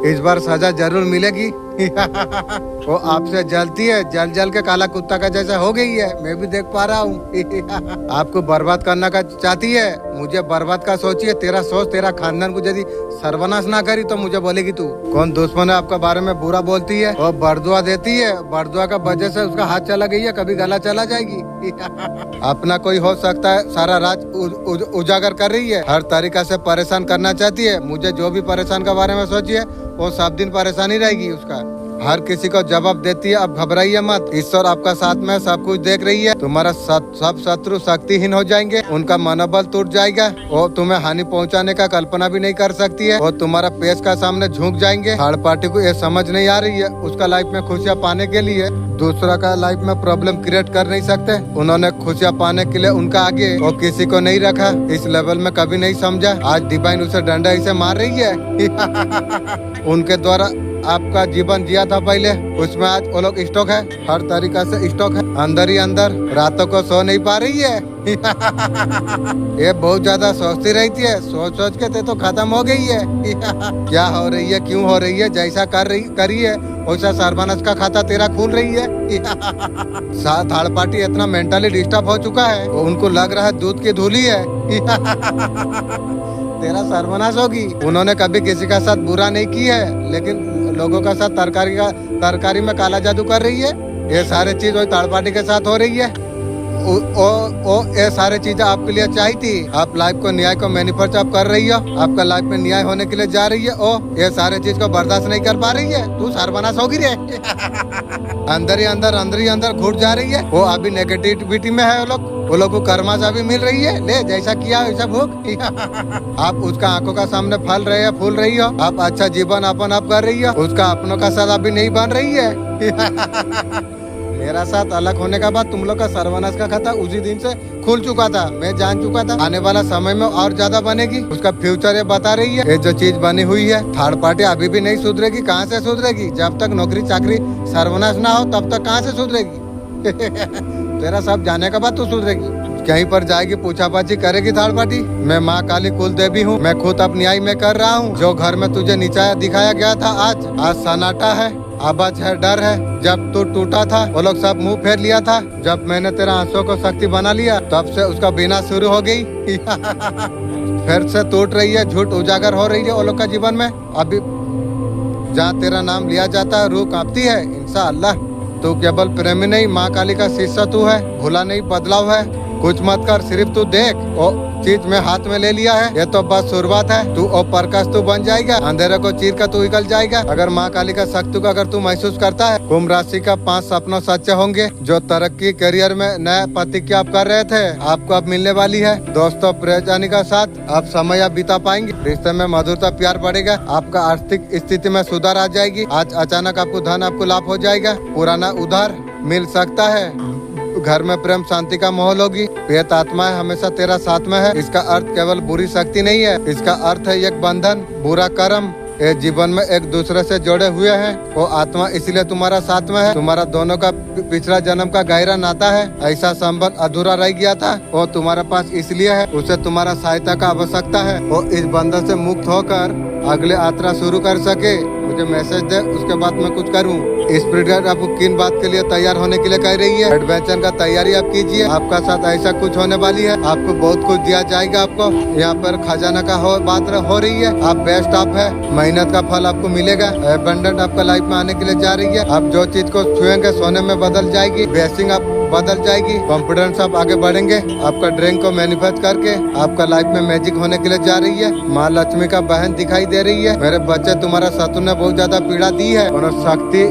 [SPEAKER 1] इस बार सजा जरूर मिलेगी। वो आपसे जलती है, जल जल के काला कुत्ता का जैसा हो गई है, मैं भी देख पा रहा हूँ। आपको बर्बाद करना का चाहती है, मुझे बर्बाद का सोचिए। तेरा सोच तेरा खानदान को यदि सर्वनाश ना करी तो मुझे बोलेगी तू। कौन दुश्मन है आपका बारे में बुरा बोलती है और बरदुआ देती है, बरदुआ का वजह से उसका हाथ चला गई है, कभी गला चला जाएगी। अपना कोई हो सकता है सारा राज उजागर कर रही है, हर तरीका से परेशान करना चाहती है। मुझे जो भी परेशान के बारे में सोचिए, वो सब दिन परेशानी रहेगी उसका। हर किसी को जवाब देती है। अब घबराइए मत, ईश्वर आपका साथ में सब कुछ देख रही है। तुम्हारा सब शत्रु शक्तिहीन हो जाएंगे, उनका मनोबल टूट जाएगा, और तुम्हें हानि पहुंचाने का कल्पना भी नहीं कर सकती है, और तुम्हारा पेश का सामने झुक जाएंगे। थर्ड पार्टी को ये समझ नहीं आ रही है, उसका लाइफ में खुशियाँ पाने के लिए दूसरा का लाइफ में प्रॉब्लम क्रिएट कर नहीं सकते। उन्होंने खुशियाँ पाने के लिए उनका आगे और किसी को नहीं रखा, इस लेवल में कभी नहीं समझा। आज डिवाइन उसे डंडा इसे मार रही है। उनके द्वारा आपका जीवन जिया था पहले, उसमें आज वो लोग स्टॉक है, हर तरीका से स्टॉक है। अंदर ही अंदर रातों को सो नहीं पा रही है। ये बहुत ज्यादा सोचती रहती है, सोच सोच के ते तो खत्म हो गई है। क्या हो रही है, क्यों हो रही है, जैसा करी है वैसा सर्वनाश का खाता तेरा खुल रही है। थर्ड पार्टी इतना मेंटली डिस्टर्ब हो चुका है, उनको लग रहा है दूध की धूली है। तेरा सर्वनाश होगी। उन्होंने कभी किसी का साथ बुरा नहीं की है, लेकिन लोगों का साथ तरकारी में काला जादू कर रही है। ये सारे चीज वही थर्ड पार्टी के साथ हो रही है। ये सारे चीजें आपके लिए चाहिए थी। आप लाइफ को न्याय को मैनिफेस्ट आप कर रही हो, आपका लाइफ में न्याय होने के लिए जा रही है। ये सारे चीज को बर्दाश्त नहीं कर पा रही है, तू सर्वनाश होगी रे। अंदर ही अंदर घुट जा रही है। वो अभी नेगेटिविटी में है। वो लोग को कर्मा भी मिल रही है, ले जैसा किया वैसा भूख। आप उसका आंखों का सामने फूल रही हो। आप अच्छा जीवन अपन आप कर रही हो, उसका अपनों का साथ अभी नहीं बन रही है। मेरा साथ अलग होने के बाद तुम लोग का सर्वनाश का खाता उसी दिन से खुल चुका था। मैं जान चुका था आने वाला समय में और ज्यादा बनेगी। उसका फ्यूचर ये बता रही है। ये जो चीज बनी हुई है, थर्ड पार्टी अभी भी नहीं सुधरेगी। कहाँ से सुधरेगी? जब तक नौकरी चाकरी सर्वनाश ना हो तब तक कहाँ से सुधरेगी? तेरा सब जाने के बाद तू सुधरेगी। कहीं पर जाएगी, पूछापाछी करेगी थर्ड पार्टी। मैं माँ काली कुल देवी हूँ, मैं खुद अपनी न्याय में कर रहा हूँ। जो घर में तुझे नीचा दिखाया गया था, आज सन्नाटा है, आवाज है, डर है। जब तू टूटा था वो लोग सब मुंह फेर लिया था। जब मैंने तेरा आंसू को शक्ति बना लिया, तब से उसका बिना शुरू हो गई। फिर से टूट रही है, झूठ उजागर हो रही है वो लोग का जीवन में। अभी जहाँ तेरा नाम लिया जाता है रूह कांपती है। इंशाअल्लाह तू केवल प्रेमी नहीं, माँ काली का शिष्य तू है, भूला नहीं, बदलाव है। कुछ मत कर, सिर्फ तू देख, ओ चीज में हाथ में ले लिया है, ये तो बस शुरुआत है। तू ओ प्रकाश तू बन जाएगा, अंधेरे को चीर कर तू निकल जाएगा। अगर माँ काली का शक्ति को अगर तू महसूस करता है, कुंभ राशि का 5 सपनों सच्चे होंगे। जो तरक्की करियर में नया प्रतिज्ञा आप कर रहे थे, आपको अब मिलने वाली है। दोस्तों प्रियजनी का साथ आप समय आप बिता पाएंगे। रिश्ते में मधुरता प्यार बढ़ेगा। आपका आर्थिक स्थिति में सुधार आ जाएगी। आज अचानक आपको धन आपको लाभ हो जाएगा। पुराना उधार मिल सकता है। घर में प्रेम शांति का माहौल होगी। प्रेत आत्मा हमेशा तेरा साथ में है। इसका अर्थ केवल बुरी शक्ति नहीं है, इसका अर्थ है एक बंधन, बुरा कर्म। ये जीवन में एक दूसरे से जुड़े हुए हैं। वो आत्मा इसलिए तुम्हारा साथ में है। तुम्हारा दोनों का पिछला जन्म का गहरा नाता है। ऐसा संबंध अधूरा रह गया था, वो तुम्हारे पास इसलिए है, उसे तुम्हारा सहायता का आवश्यकता है। वो इस बंधन से मुक्त होकर अगले यात्रा शुरू कर सके। मुझे मैसेज दे, उसके बाद मैं कुछ करूं। स्पिरिट आपको किन बात के लिए तैयार होने के लिए कह रही है? एडवेंचर का तैयारी आप कीजिए। आपका साथ ऐसा कुछ होने वाली है, आपको बहुत कुछ दिया जाएगा। आपको यहाँ पर खजाना का बात हो रही है। आप बेस्ट आप है, मेहनत का फल आपको मिलेगा। एबंडेंट आपका लाइफ में आने के लिए जा रही है। आप जो चीज को छुएंगे सोने में बदल जाएगी। ब्लेसिंग आप बदल जाएगी। कॉन्फिडेंस आप आगे बढ़ेंगे। आपका ड्रीम को मैनिफेस्ट करके आपका लाइफ में मैजिक होने के लिए जा रही है। माँ लक्ष्मी का बहन दिखाई दे रही है। मेरे बच्चे, तुम्हारा शत्रु ने बहुत ज्यादा पीड़ा दी है। उन्होंने शक्ति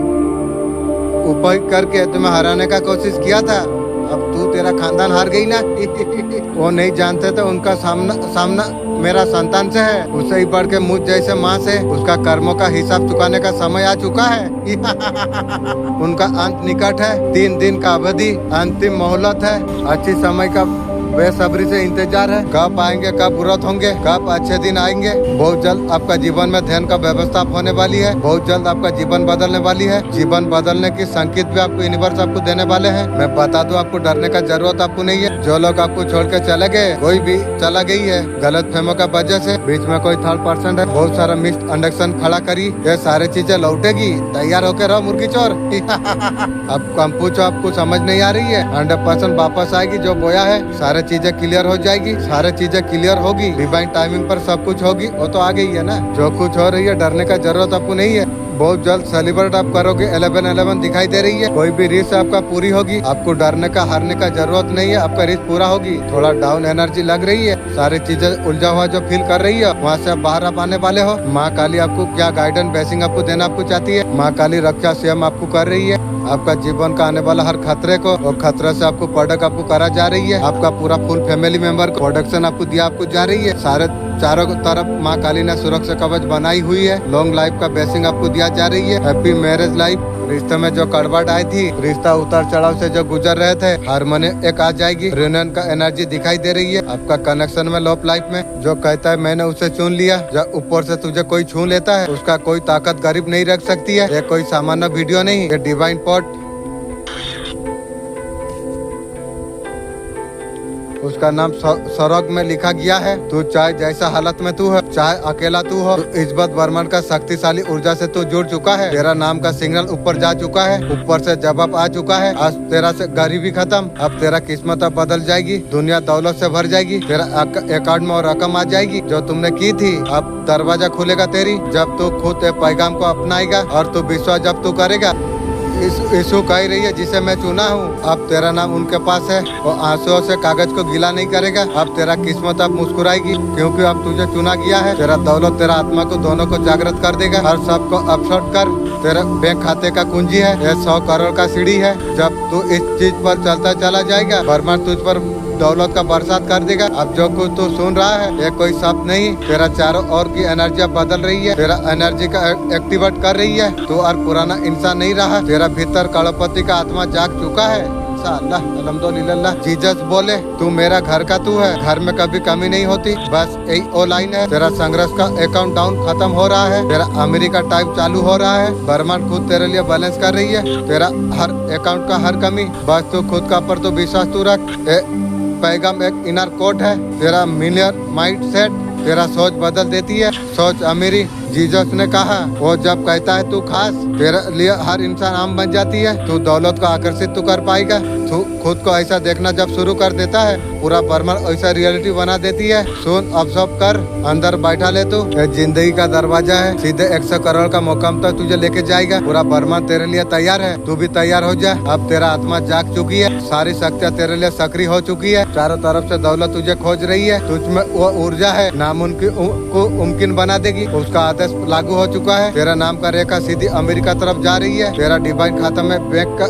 [SPEAKER 1] उपयोग करके तुम्हें हराने का कोशिश किया था। अब तू तेरा खानदान हार गई ना। वो नहीं जानते थे उनका सामना मेरा संतान से है। उससे ही बढ़ के मुझ जैसे माँ से उसका कर्मों का हिसाब चुकाने का समय आ चुका है। उनका अंत निकट है। 3 दिन का अवधि अंतिम मोहलत है। अच्छी समय का बेसब्री से इंतजार है। कब आएंगे, कब व्रत होंगे, कब अच्छे दिन आएंगे। बहुत जल्द आपका जीवन में ध्यान का व्यवस्था होने वाली है। बहुत जल्द आपका जीवन बदलने वाली है। जीवन बदलने की संकेत भी आपको यूनिवर्स आपको देने वाले हैं। मैं बता दूं, आपको डरने का जरूरत आपको नहीं है। जो लोग आपको छोड़ के चले गए, कोई भी चला गई है गलत फहमों का वजह से, बीच में कोई थर्ड पर्सन है, बहुत सारा मिस अंडरस्टैंड खड़ा करी, ये सारी चीजें लौटेगी। तैयार होकर रहो मुर्गी चोर। आपको हम पूछो, आपको समझ नहीं आ रही है? 100% वापस आएगी। जो बोया है सारे चीजें क्लियर हो जाएगी। सारे चीजें क्लियर होगी। डिवाइन टाइमिंग पर सब कुछ होगी। वो तो आ गई है ना। जो कुछ हो रही है डरने का जरूरत आपको नहीं है। बहुत जल्द सेलिब्रेट आप करोगे। 11/11 दिखाई दे रही है। कोई भी रिस्क आपका पूरी होगी। आपको डरने का हारने का जरूरत नहीं है। आपका रिस्क पूरा होगी। थोड़ा डाउन एनर्जी लग रही है। सारी चीजें उलझा हुआ जो फील कर रही है, वहाँ से आप बाहर आप आने वाले हो। माँ काली आपको क्या गाइडेंस ब्लेसिंग आपको देना आपको चाहती है। माँ काली रक्षा स्वयं आपको कर रही है। आपका जीवन का आने वाला हर खतरे को और खतरे से आपको प्रोडक्ट आपको करा जा रही है। आपका पूरा फुल फैमिली मेंबर को प्रोडक्शन आपको दिया आपको जा रही है। सारे चारों तरफ माँ काली ने सुरक्षा कवच बनाई हुई है। लॉन्ग लाइफ का ब्लेसिंग आपको दिया जा रही है। Happy marriage life. रिश्ते में जो कड़वाहट आई थी, रिश्ता उतार चढ़ाव से जो गुजर रहे थे, हार्मनी एक आ जाएगी। रियूनियन का एनर्जी दिखाई दे रही है। आपका कनेक्शन में लव लाइफ में जो कहता है मैंने उसे चुन लिया, जब ऊपर से तुझे कोई छू लेता है, उसका कोई ताकत गरीब नहीं रख सकती है। ये कोई सामान्य वीडियो नहीं, ये डिवाइन पॉट। उसका नाम स्वर्ग में लिखा गया है। तू चाहे जैसा हालत में तू है, चाहे अकेला तू हो, इस्बत वर्मन का शक्तिशाली ऊर्जा से तू जुड़ चुका है। तेरा नाम का सिग्नल ऊपर जा चुका है। ऊपर से जवाब आ चुका है। आज तेरा से गरीबी खत्म। अब तेरा किस्मत अब बदल जाएगी। दुनिया दौलत से भर जाएगी। तेरा अकाउंट में और रकम आ जाएगी जो तुमने की थी। अब दरवाजा खुलेगा तेरी, जब तू खुद पैगाम को अपनाएगा और तू विश्वास जब तू करेगा। यीशु कह रही है, जिसे मैं चुना हूँ, अब तेरा नाम उनके पास है। और आंसुओं से कागज को गीला नहीं करेगा। अब तेरा किस्मत अब मुस्कुराएगी, क्योंकि अब तुझे चुना गया है। तेरा दौलत तेरा आत्मा को दोनों को जागृत कर देगा। हर सबको अपशॉट कर। तेरा बैंक खाते का कुंजी है। यह 100 करोड़ का सीढ़ी है। जब तू इस चीज पर चलता चला जाएगा, ब्रह्मांड तुझ पर दौलत का बरसात कर देगा। अब जो कुछ तू सुन रहा है, ये कोई शब्द नहीं। तेरा चारों ओर की एनर्जी बदल रही है। तेरा एनर्जी का एक्टिवेट कर रही है। तू और पुराना इंसान नहीं रहा। तेरा भीतर करोड़पति का आत्मा जाग चुका है। अल्लाह अल्हम्दुलिल्लाह। जीसस बोले, तू मेरा घर का तू है। घर में कभी कमी नहीं होती। बस यही ओ लाइन है। तेरा संघर्ष का अकाउंट डाउन खत्म हो रहा है। तेरा अमेरिका टाइप चालू हो रहा है। ब्रह्मांड खुद तेरे लिए बैलेंस कर रही है। तेरा हर अकाउंट का हर कमी, बस तू खुद का पर तू विश्वास तू रख। पैगाम एक इनर कोड है। तेरा मिलियर माइंड सेट तेरा सोच बदल देती है। सोच अमीरी। जीसस ने कहा, वो जब कहता है तू खास, तेरे लिए हर इंसान आम बन जाती है। तू दौलत को आकर्षित तू कर पाएगा। तू खुद को ऐसा देखना जब शुरू कर देता है, पूरा ब्रह्मांड ऐसा रियलिटी बना देती है। सुन, ऑब्जर्व कर, अंदर बैठा ले तू। ये जिंदगी का दरवाजा है, सीधे 100 करोड़ का मुकाम तक तुझे लेके जाएगा। पूरा ब्रह्मांड तेरे लिए तैयार है, तू भी तैयार हो जा। अब तेरा आत्मा जाग चुकी है, सारी शक्तियाँ तेरे लिए सक्रिय हो चुकी है। चारों तरफ से दौलत तुझे खोज रही है। तुझ में वो ऊर्जा है, नामुमकिन को मुमकिन बना देगी। उसका आदेश लागू हो चुका है। तेरा नाम का रेखा सीधी अमेरिका तरफ जा रही है। तेरा डिवाइन खाता में बैंक का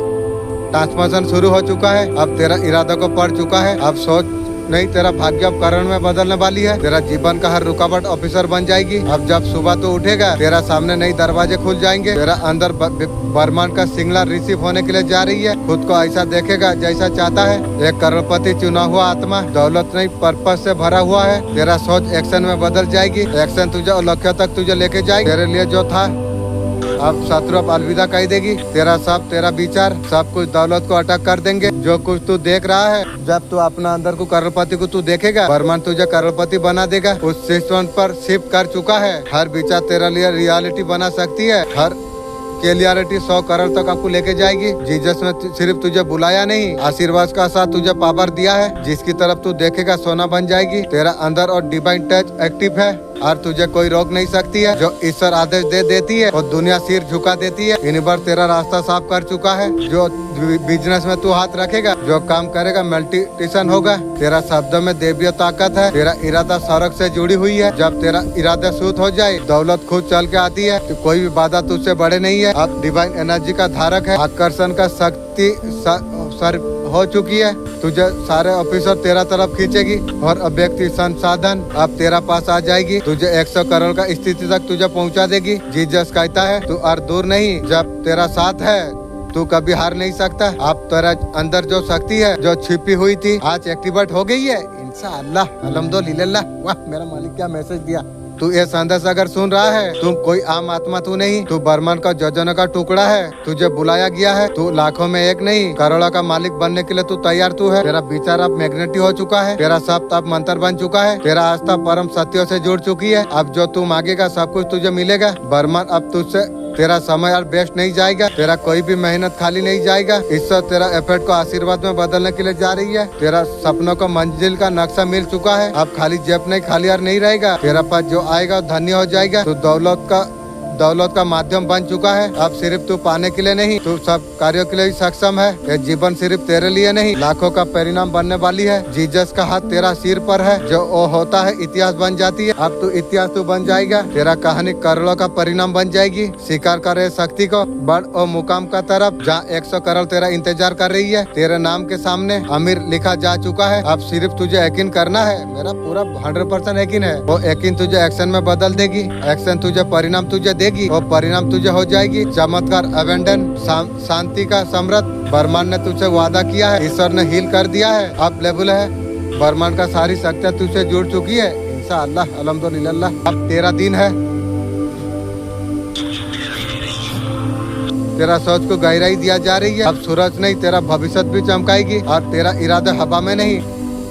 [SPEAKER 1] ट्रांसमिशन शुरू हो चुका है। अब तेरा इरादा को पढ़ चुका है। अब सोच नहीं, तेरा भाग्य अब करण में बदलने वाली है। तेरा जीवन का हर रुकावट ऑफिसर बन जाएगी। अब जब सुबह तो उठेगा, तेरा सामने नई दरवाजे खुल जाएंगे। तेरा अंदर ब्रह्मांड का सिग्नल रिसीव होने के लिए जा रही है। खुद को ऐसा देखेगा जैसा चाहता है। एक करोड़पति चुना हुआ आत्मा, दौलत नहीं पर्पस से भरा हुआ है। तेरा सोच एक्शन में बदल जाएगी। एक्शन तुझे लक्ष्य तक तुझे लेके जाएगी। तेरे लिए जो था अब शत्रु अब अलविदा कह देगी। तेरा विचार सब कुछ दौलत को अटक कर देंगे। जो कुछ तू देख रहा है, जब तू अपना अंदर को करोड़पति को तू देखेगा, ब्रह्मांड तुझे करोड़पति बना देगा। उस सिस्टम पर शिफ्ट कर चुका है। हर विचार तेरे लिए रियलिटी बना सकती है। हर क्लियरिटी 100 करोड़ तक आपको लेके जाएगी। जीसस ने सिर्फ तुझे बुलाया नहीं, आशीर्वाद का साथ तुझे पावर दिया है। जिसकी तरफ तू देखेगा सोना बन जाएगी। तेरा अंदर और डिवाइन टच एक्टिव है और तुझे कोई रोक नहीं सकती है। जो ईश्वर आदेश दे देती है और दुनिया सिर झुका देती है। यूनिवर्स तेरा रास्ता साफ कर चुका है। जो बिजनेस में तू हाथ रखेगा, जो काम करेगा, मल्टीप्लिकेशन होगा। तेरा शब्दों में देवीय ताकत है। तेरा इरादा सड़क से जुड़ी हुई है। जब तेरा इरादा शुद्ध हो जाए, दौलत खुद चल के आती है। तो कोई भी बाधा तुझसे बड़े नहीं है। अब डिवाइन एनर्जी का धारक है। आकर्षण का शक्ति सर हो चुकी है। तुझे सारे ऑफिसर तेरा तरफ खींचेगी और व्यक्ति संसाधन अब तेरा पास आ जाएगी। तुझे 100 करोड़ का स्थिति तक तुझे पहुंचा देगी। जीसस कहता है तू और दूर नहीं, जब तेरा साथ है तू कभी हार नहीं सकता। अब तेरा अंदर जो शक्ति है, जो छिपी हुई थी, आज एक्टिवेट हो गई है। इंशाअल्लाह, अल्हम्दुलिल्लाह। वाह, मेरा मालिक क्या मैसेज दिया। तू ये संदेश अगर सुन रहा है, तू कोई आम आत्मा तू नहीं, तू ब्रह्मांड का योजना का टुकड़ा है। तुझे बुलाया गया है। तू लाखों में एक नहीं, करोड़ों का मालिक बनने के लिए तू तैयार तू है। तेरा विचार अब मैग्नेटिक हो चुका है। तेरा शब्द अब मंत्र बन चुका है। तेरा आस्था परम सत्यों से जुड़ चुकी है। अब जो तू मांगेगा सब कुछ तुझे मिलेगा। ब्रह्मांड अब तुझसे तेरा समय और वेस्ट नहीं जाएगा। तेरा कोई भी मेहनत खाली नहीं जाएगा। ईश्वर तेरा एफर्ट को आशीर्वाद में बदलने के लिए जा रही है। तेरा सपनों को मंजिल का नक्शा मिल चुका है। अब खाली जेब नहीं, खाली और नहीं रहेगा। तेरा पास जो आएगा धन्य हो जाएगा। तो दौलत का माध्यम बन चुका है। अब सिर्फ तू पाने के लिए नहीं, तू सब कार्यों के लिए सक्षम है। ये जीवन सिर्फ तेरे लिए नहीं, लाखों का परिणाम बनने वाली है। जीसस का हाथ तेरा सिर पर है। जो वो होता है इतिहास बन जाती है। अब तू इतिहास तू बन जाएगा। तेरा कहानी करोड़ों का परिणाम बन जाएगी। स्वीकार करे शक्ति को, बढ़ और मुकाम का तरफ जहाँ 100 करोड़ तेरा इंतजार कर रही है। तेरे नाम के सामने अमीर लिखा जा चुका है। अब सिर्फ तुझे यकीन करना है। मेरा पूरा 100% यकीन है। वो यकीन तुझे एक्शन में बदल देगी। एक्शन तुझे परिणाम तुझे देगी और परिणाम तुझे हो जाएगी चमत्कार, अवेंडन, शांति का समृद्ध। ब्रह्मांड ने तुझसे वादा किया है। ईश्वर ने हील कर दिया है। अब लेवल है। ब्रह्मांड का सारी शक्तियाँ तुझसे जुड़ चुकी है। इंशाअल्लाह, अल्हम्दुलिल्लाह। अब तेरा दिन है। तेरा सोच को गहराई दिया जा रही है। अब सूरज नहीं, तेरा भविष्य भी चमकाएगी। और तेरा इरादा हवा में नहीं,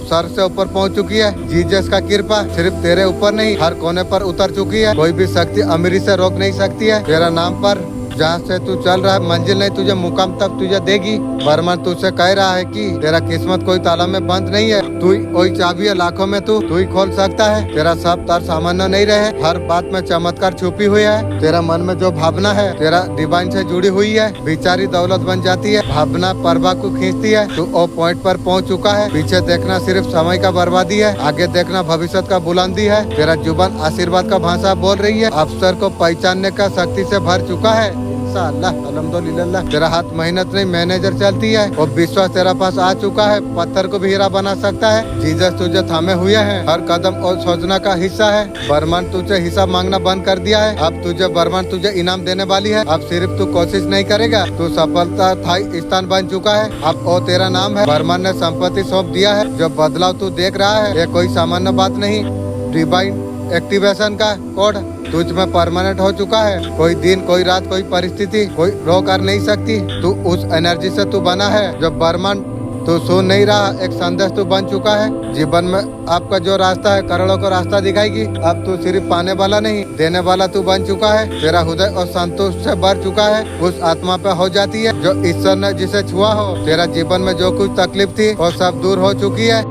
[SPEAKER 1] सर से ऊपर पहुंच चुकी है। जीसस का कृपा सिर्फ तेरे ऊपर नहीं, हर कोने पर उतर चुकी है। कोई भी शक्ति अमीरी से रोक नहीं सकती है। तेरा नाम पर जहाँ से तू चल रहा है, मंजिल नहीं तुझे मुकाम तक तुझे देगी। ब्रह्मांड तुझसे कह रहा है कि तेरा किस्मत कोई ताला में बंद नहीं है। तू ही कोई चाबी है, लाखों में तू ही खोल सकता है। तेरा सब तार सामान्य नहीं रहे, हर बात में चमत्कार छुपी हुई है। तेरा मन में जो भावना है, तेरा डिवाइन से जुड़ी हुई है। विचारी दौलत बन जाती है। भावना परवा को खींचती है। तू ओ पॉइंट पर पहुँच चुका है। पीछे देखना सिर्फ समय का बर्बादी है, आगे देखना भविष्य का बुलंदी है। तेरा जुबान आशीर्वाद का भाषा बोल रही है। अवसर को पहचानने का शक्ति से भर चुका है। इंशाअल्लाह, अल्हम्दुलिल्लाह। तेरा हाथ मेहनत नहीं, मैनेजर चलती है। और विश्वास तेरा पास आ चुका है। पत्थर को भी हीरा बना सकता है। जीसस तुझे थामे हुए हैं। हर कदम और सोचना का हिस्सा है। ब्रह्मांड तुझे हिसाब मांगना बंद कर दिया है। अब तुझे ब्रह्मांड तुझे इनाम देने वाली है। अब सिर्फ तू कोशिश नहीं करेगा, तू सफलता स्थायी स्थान बन चुका है। अब वो तेरा नाम है। ब्रह्मांड ने संपत्ति सौंप दिया है। जो बदलाव तू देख रहा है, ये कोई सामान्य बात नहीं। डिवाइन एक्टिवेशन का कोड तुझ में परमानेंट हो चुका है। कोई दिन, कोई रात, कोई परिस्थिति कोई रोक कर नहीं सकती। तू उस एनर्जी से तू बना है जो ब्रह्मांड तू सुन नहीं रहा, एक संदेश तू बन चुका है। जीवन में आपका जो रास्ता है करोड़ों को रास्ता दिखाएगी। अब तू सिर्फ पाने वाला नहीं, देने वाला तू बन चुका है। तेरा हृदय और संतोष से भर चुका है। उस आत्मा पे हो जाती है जो ईश्वर ने जिसे छुआ हो। तेरा जीवन में जो कुछ तकलीफ थी वो सब दूर हो चुकी है।